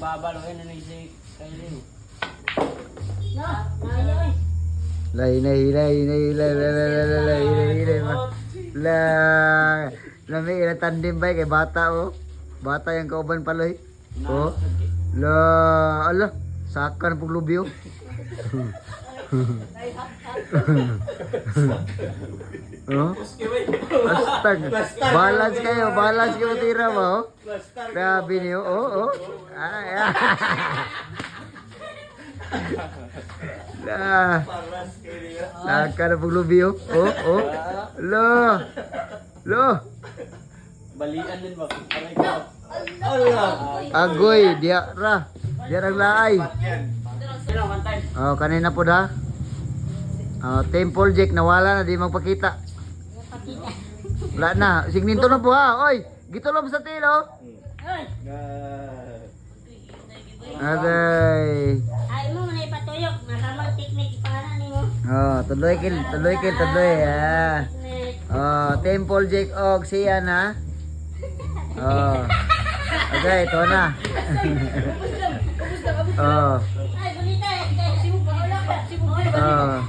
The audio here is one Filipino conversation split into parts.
babalo na si Kailin. Lay. Lami ila tandem bay kay bata oh. Bata yang kauban paloy. Oh. La, ala, sakan pug lubyo. Oh. Astag. Balance kayo tira mo. Oh. Grabe niyo. Oh. Ay. Lah. Sakan pug lubyo. Oh. Lo. Balian din ba? Aray ko. Allah. Agoy, dia ang laay. One time. Oh, kanina po da. Temple Jack nawala na di magpakita. Wala na. Signinto na po ha. Oy, gito lang sa tilo. Aday. Ay mo man ipatuyok, maramang technique para nimo. Oh, tuloy kil. Ah. Oh, Temple Jack og siya na. Oh. Okay, ito na. Oh. Ay bonita, sibo pa wala ka, sibo pa. Oh.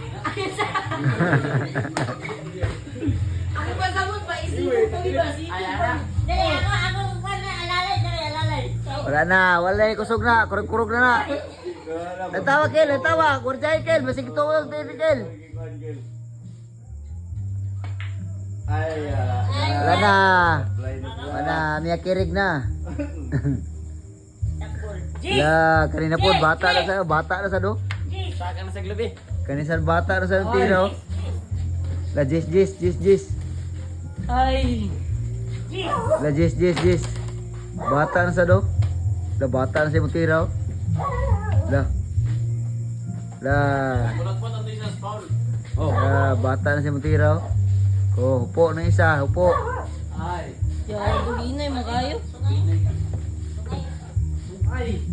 Ako pa samot pa isibo pa ba si. Dali ako kana alalay. Wala kusog na, kurog na. Natawa kel, kurjay kel, masig tuwag TV kel. Wala na, miya kirig na. Ya, kanina po bata na sa do. Saka na sa glabi. Kanisan bata na sa tino. La jis. Ay. La jis. Bata na sa do. La bata na sa imong tiraw. La. Kulat po tanto sa foul. Bata na sa imong tiraw. Oh, hupo na isa, hupo. Ay. Ya, buginay magayo. Ay.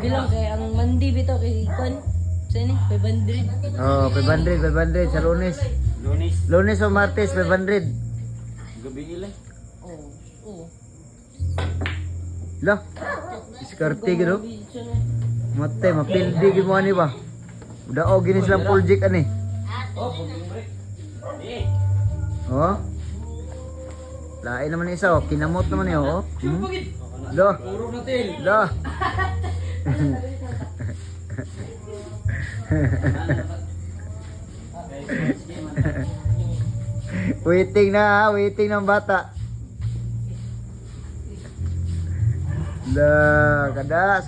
Bilang kay ang mandi bitaw kay Ikon. Sini, 500. Oh, 500 sa Lunes. Lunes o Martes 500. Gabi ilay. Oo. Lah. Iskarte gino. Mate, mapildi gimo ani ba? Udah og gini silang project ani. Oh, puging break. Oh. Lain naman isa oh, kinamot naman niya oh. Lo. Puro na til. Lo. Waiting ng bata. Lah, kada